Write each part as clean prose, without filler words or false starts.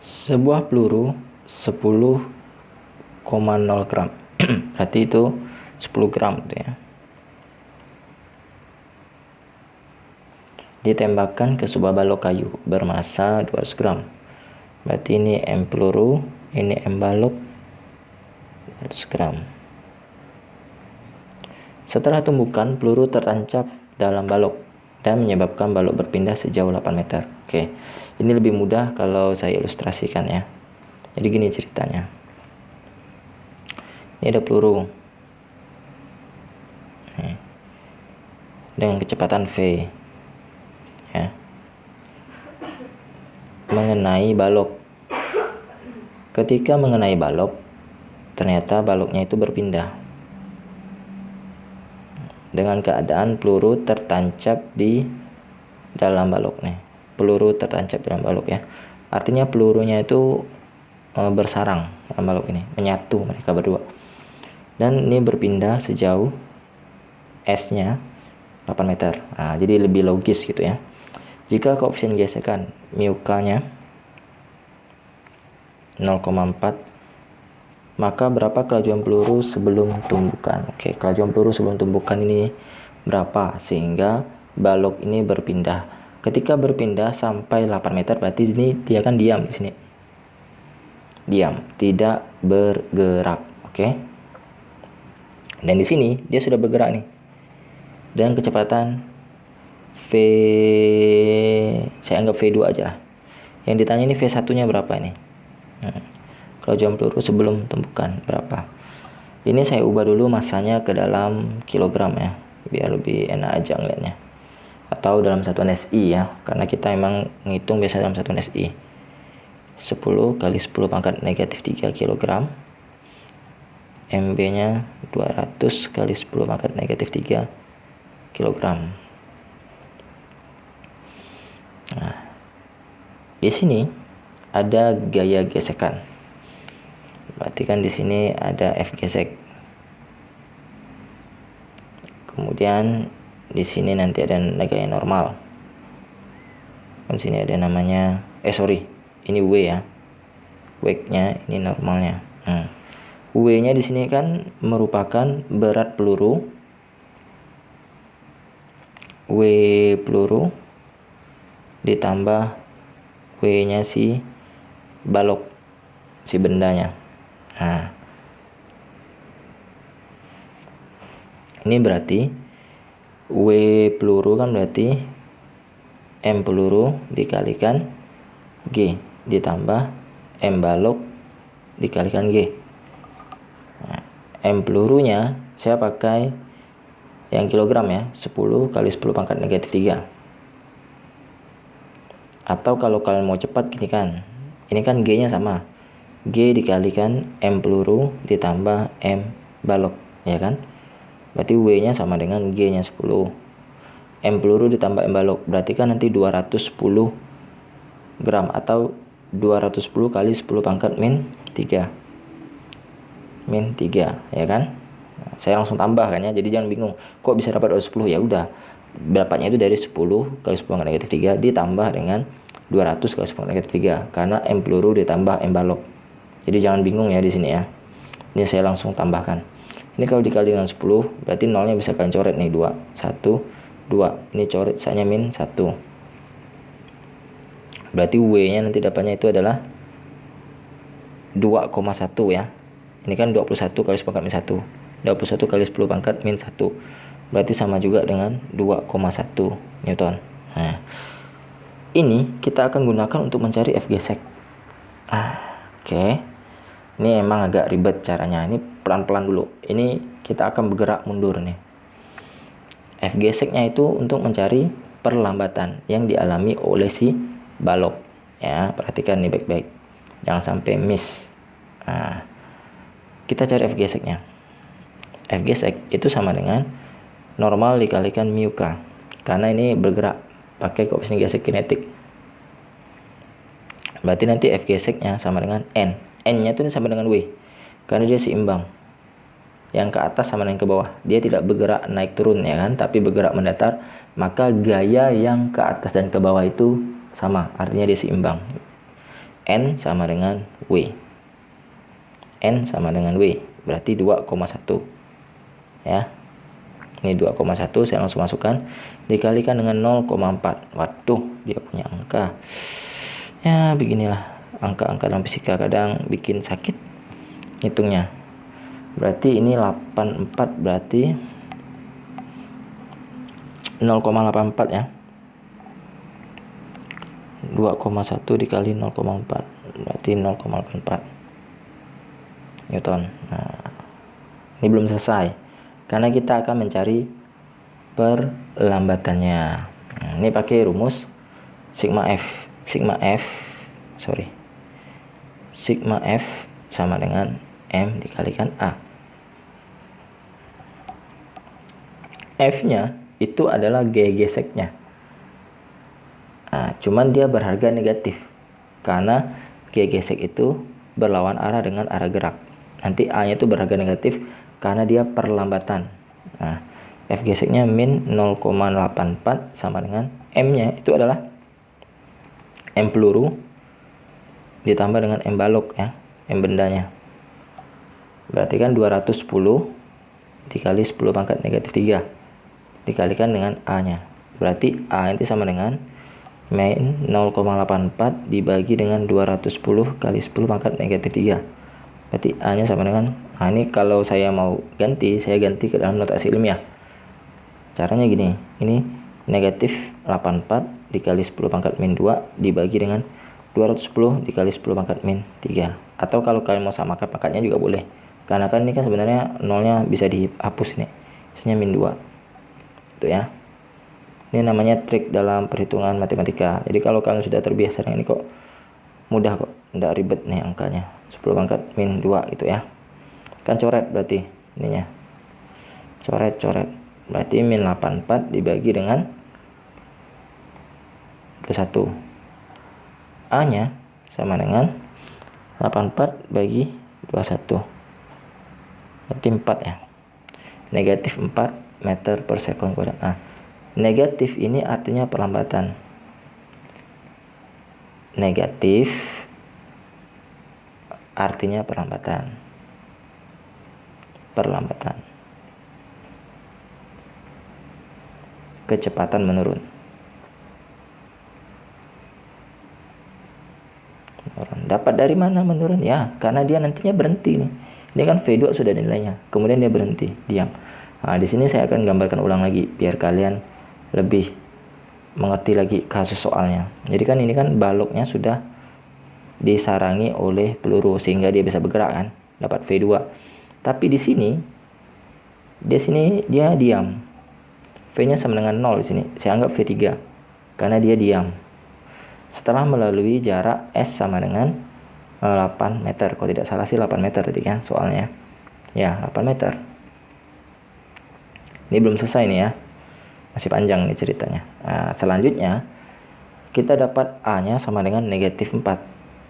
Sebuah peluru 10,0 gram. Berarti itu 10 gram gitu ya. Ditembakkan ke sebuah balok kayu bermassa 200 gram. Berarti ini M peluru, ini M balok 200 gram. Setelah tumbukan, peluru tertancap dalam balok dan menyebabkan balok berpindah sejauh 8 meter. Oke, ini lebih mudah kalau saya ilustrasikan ya. Jadi gini ceritanya. Ini ada peluru dengan kecepatan V ya, mengenai balok. Ketika mengenai balok, ternyata baloknya itu berpindah dengan keadaan peluru tertancap di dalam balok nih. Peluru tertancap dalam balok ya. Artinya pelurunya itu bersarang dalam balok ini, menyatu mereka berdua. Dan ini berpindah sejauh S-nya 8 meter. Nah, jadi lebih logis gitu ya. Jika koefisien gesekan μk-nya 0,4, maka berapa kelajuan peluru sebelum tumbukan? Oke, kelajuan peluru sebelum tumbukan ini berapa sehingga balok ini berpindah? Ketika berpindah sampai 8 meter berarti ini dia akan diam di sini. Diam, tidak bergerak. Oke. Dan di sini dia sudah bergerak nih. Dan kecepatan V, saya anggap V2 aja lah. Yang ditanya ini V1-nya berapa ini? Kelajuan peluru sebelum tumbukan berapa? Ini saya ubah dulu massanya ke dalam kilogram ya, biar lebih enak aja ngeliatnya. Atau dalam satuan SI ya, karena kita emang ngitung biasa dalam satuan SI. 10 kali 10 pangkat negatif 3 kg. MB nya 200 kali 10 pangkat negatif 3 kg. Nah, di sini ada gaya gesekan. Berarti kan di sini ada F gesek. Kemudian di sini nanti ada gaya normal. Di sini ada namanya ini W ya. W-nya ini normalnya. W-nya di sini kan merupakan berat peluru. W peluru ditambah W-nya si balok, si bendanya. Nah, ini berarti W peluru kan berarti M peluru dikalikan G ditambah M balok dikalikan G. Nah, M pelurunya saya pakai yang kilogram ya, 10 kali 10 pangkat negatif 3. Atau kalau kalian mau cepat gini kan, ini kan G nya sama, G dikalikan M peluru ditambah M balok ya kan. Berarti W nya sama dengan G nya 10, M peluru ditambah M balok, berarti kan nanti 210 gram atau 210 kali 10 pangkat min 3 ya kan. Nah, saya langsung tambah kan ya, jadi jangan bingung kok bisa dapat 210. Ya udah, berapanya itu dari 10 kali 10 pangkat negatif 3 ditambah dengan 200 kali 10 pangkat negatif 3 karena M peluru ditambah M balok. Jadi jangan bingung ya di sini ya. Ini saya langsung tambahkan. Ini kalau dikali dengan 10 berarti nolnya bisa kalian coret nih, 2 1 2. Ini coret sisanya min 1. Berarti W-nya nanti dapatnya itu adalah 2,1 ya. Ini kan 21 kali 10 pangkat min 1. 21 kali 10 pangkat min 1. Berarti sama juga dengan 2,1 Newton. Nah, ini kita akan gunakan untuk mencari F gesek. Oke. Ini emang agak ribet caranya. Ini pelan-pelan dulu. Ini kita akan bergerak mundur nih. F geseknya itu untuk mencari perlambatan yang dialami oleh si balok ya. Perhatikan nih baik-baik, jangan sampai miss. Nah, kita cari F geseknya. F gesek itu sama dengan normal dikalikan μk, karena ini bergerak pakai koefisien gesek kinetik. Berarti nanti F geseknya sama dengan N. N-nya itu sama dengan W, karena dia seimbang. Yang ke atas sama dengan ke bawah, dia tidak bergerak naik turun ya kan, tapi bergerak mendatar. Maka gaya yang ke atas dan ke bawah itu sama, artinya dia seimbang. N sama dengan W. N sama dengan W, berarti 2,1. Ya. Ini 2,1, saya langsung masukkan. Dikalikan dengan 0,4. Waduh, dia punya angka. Ya, beginilah. Angka-angka dalam fisika kadang bikin sakit hitungnya. Berarti ini 84, berarti 0,84 ya. 2,1 dikali 0,4 berarti 0,84 Newton. Nah, ini belum selesai karena kita akan mencari perlambatannya. Nah, ini pakai rumus sigma F. Sigma F sama dengan M dikalikan A. F-nya itu adalah G geseknya. Nah, cuman dia berharga negatif karena G gesek itu berlawan arah dengan arah gerak. Nanti A-nya itu berharga negatif karena dia perlambatan. Nah, F geseknya min 0,84 sama dengan M-nya itu adalah M peluru ditambah dengan M balok ya, M bendanya. Berarti kan 210 dikali 10 pangkat negatif 3 dikalikan dengan A-nya. Berarti A itu sama dengan min 0,84 dibagi dengan 210 kali 10 pangkat negatif 3. Berarti A-nya sama dengan, nah ini kalau saya mau ganti, saya ganti ke dalam notasi ilmiah. Caranya gini, ini negatif 84 dikali 10 pangkat min 2 dibagi dengan 210 dikali 10 pangkat min 3. Atau kalau kalian mau samakan pangkatnya juga boleh. Karena kan ini kan sebenarnya nolnya bisa dihapus nih. Misalnya min 2. Itu ya. Ini namanya trik dalam perhitungan matematika. Jadi kalau kalian sudah terbiasa dengan ini kok mudah kok, tidak ribet nih angkanya. 10 pangkat min 2 gitu ya. Kan coret berarti ininya. Coret. Berarti min 84 dibagi dengan 21. A-nya sama dengan 84 bagi 21. Berarti 4 ya. Negatif 4 meter per sekon kuadrat. Nah, negatif ini artinya perlambatan. Negatif artinya perlambatan. Kecepatan menurun. Dapat dari mana menurun? Ya, karena dia nantinya berhenti nih. Ini kan V2 sudah nilainya. Kemudian dia berhenti, diam. Nah, di sini saya akan gambarkan ulang lagi biar kalian lebih mengerti lagi kasus soalnya. Jadi kan ini kan baloknya sudah disarangi oleh peluru sehingga dia bisa bergerak kan, dapat V2. Tapi di sini dia diam. V-nya sama dengan 0 di sini. Saya anggap V3 karena dia diam. Setelah melalui jarak S sama dengan 8 meter. Kalau tidak salah sih 8 meter tadi kan soalnya. Ya, 8 meter. Ini belum selesai nih ya. Masih panjang nih ceritanya. Nah, selanjutnya kita dapat A-nya sama dengan negatif 4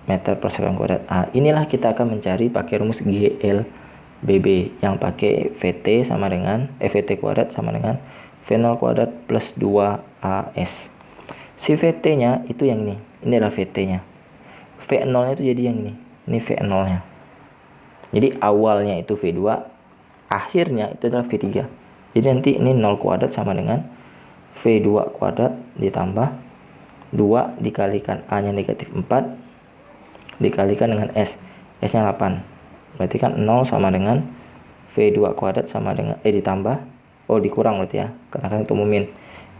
meter per sekon kuadrat. Inilah kita akan mencari pakai rumus GLBB yang pakai VT sama dengan VT kuadrat sama dengan V0 kuadrat plus 2AS. Si VT-nya itu yang ini. Ini adalah VT-nya. V0-nya itu jadi yang ini. Ini V0-nya. Jadi awalnya itu V2, akhirnya itu adalah V3. Jadi nanti ini 0 kuadrat sama dengan V2 kuadrat ditambah 2 dikalikan A-nya negatif 4 dikalikan dengan S. S-nya 8. Berarti kan 0 sama dengan V2 kuadrat sama dengan ditambah, dikurang berarti ya. Karena kan itu min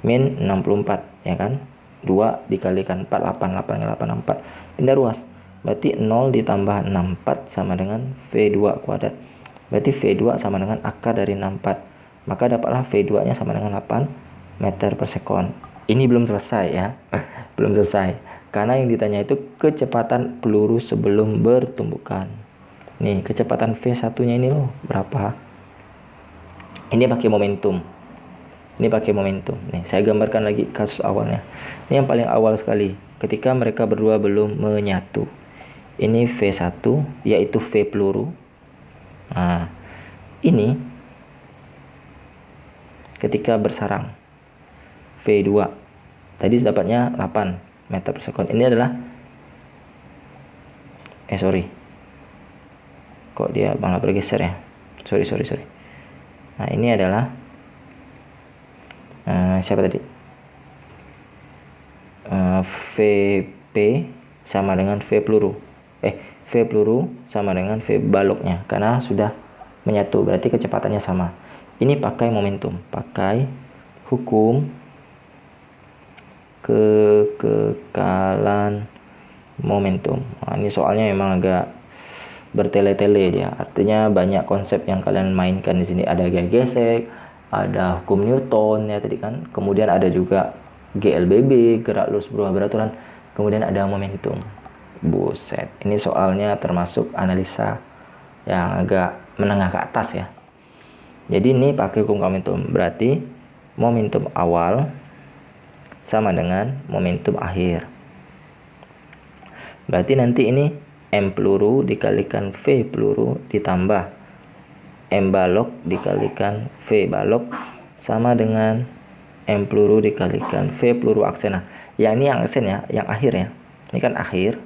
64 ya kan. 2 dikalikan 4, 8 pindah ruas. Berarti 0 ditambah 64 sama dengan V2 kuadrat. Berarti V2 sama dengan akar dari 64. Maka dapatlah V2 nya sama dengan 8 meter per sekon. Ini belum selesai ya. Belum selesai. Karena yang ditanya itu kecepatan peluru sebelum bertumbukan. Nih, kecepatan V1 nya ini loh berapa? Ini pakai momentum. Nih, saya gambarkan lagi kasus awalnya. Ini yang paling awal sekali, ketika mereka berdua belum menyatu. Ini V1, yaitu V peluru. Nah, ini ketika bersarang. V2. Tadi dapatnya 8 meter per sekon. Ini adalah sorry, kok dia malah bergeser ya, sorry. Nah ini adalah siapa tadi, VP sama dengan V peluru, V peluru sama dengan V baloknya, karena sudah menyatu, berarti kecepatannya sama. Ini pakai momentum, pakai hukum kekekalan momentum. Nah, ini soalnya memang agak bertele-tele dia. Artinya banyak konsep yang kalian mainkan di sini. Ada gaya gesek, ada hukum Newton ya tadi kan. Kemudian ada juga GLBB, gerak lurus berubah beraturan. Kemudian ada momentum. Buset, ini soalnya termasuk analisa yang agak menengah ke atas ya. Jadi ini pakai hukum momentum. Berarti momentum awal sama dengan momentum akhir. Berarti nanti ini M peluru dikalikan V peluru ditambah M balok dikalikan V balok sama dengan M peluru dikalikan V peluru aksen. Nah, yang ini yang aksen ya, yang akhir ya. Ini kan akhir.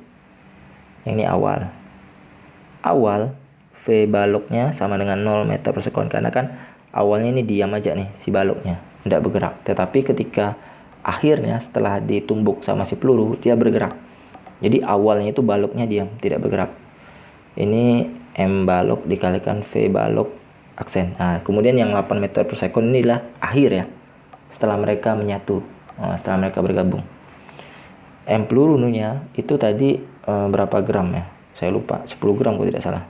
Yang ini awal. Awal V baloknya sama dengan 0 meter per sekon, karena kan awalnya ini diam aja nih si baloknya, tidak bergerak. Tetapi ketika akhirnya setelah ditumbuk sama si peluru, dia bergerak. Jadi awalnya itu baloknya diam, tidak bergerak. Ini M balok dikalikan V balok aksen. Nah, kemudian yang 8 meter per sekon inilah akhir ya. Setelah mereka menyatu, setelah mereka bergabung. M pelurunya itu tadi berapa gram ya? Saya lupa, 10 gram kalau tidak salah.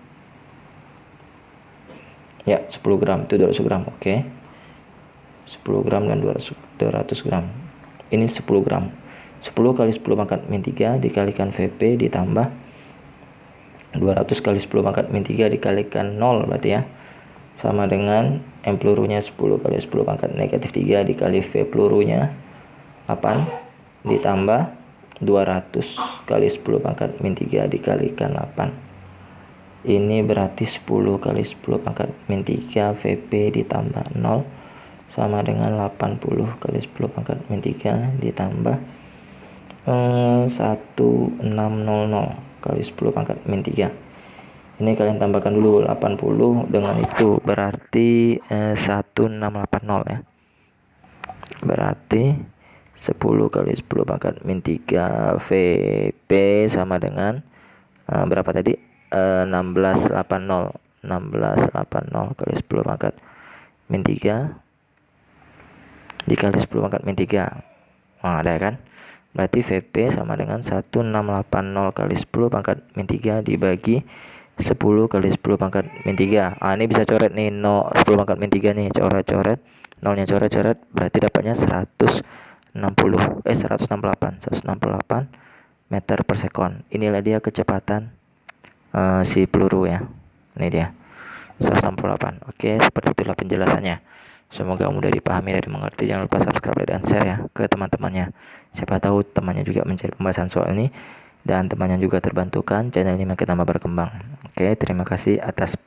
Ya, 10 gram itu 200 gram, oke. 10 gram dan 200 gram. Ini 10 gram. 10 kali 10 pangkat min 3 dikalikan VP ditambah 200 kali 10 pangkat min 3 dikalikan 0 berarti ya. Sama dengan M pelurunya 10 kali 10 pangkat negatif 3 dikali V pelurunya 8 ditambah 200 kali 10 pangkat min 3 dikalikan 8. Ini berarti 10 kali 10 pangkat min 3 VP ditambah 0 sama dengan 80 kali 10 pangkat min 3 ditambah 1600 kali 10 pangkat min 3. Ini kalian tambahkan dulu 80 dengan itu berarti 1680 ya. Berarti 10 kali 10 pangkat min 3 VP sama dengan berapa tadi? 1680 kali 10 pangkat min 3 dikali 10 pangkat min 3. Nah, ada kan? Berarti VP sama dengan 1680 kali 10 pangkat min 3 dibagi 10 kali 10 pangkat min 3. Ini bisa coret nih, 10 pangkat min 3 nih, coret-coret. Nolnya coret-coret, berarti dapatnya 168 meter per sekon. Inilah dia kecepatan si peluru ya. Ini dia 168. Oke, seperti itulah penjelasannya. Semoga mudah dipahami dan dimengerti. Jangan lupa subscribe dan share ya ke teman-temannya. Siapa tahu temannya juga mencari pembahasan soal ini dan temannya juga terbantukan, channel ini makin tambah berkembang. Oke, terima kasih atas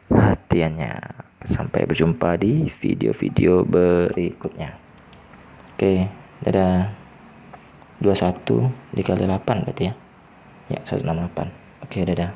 perhatiannya. Sampai berjumpa di video-video berikutnya. Oke, dadah. 21 dikali 8 berarti ya. Ya, 168. Oke, dadah.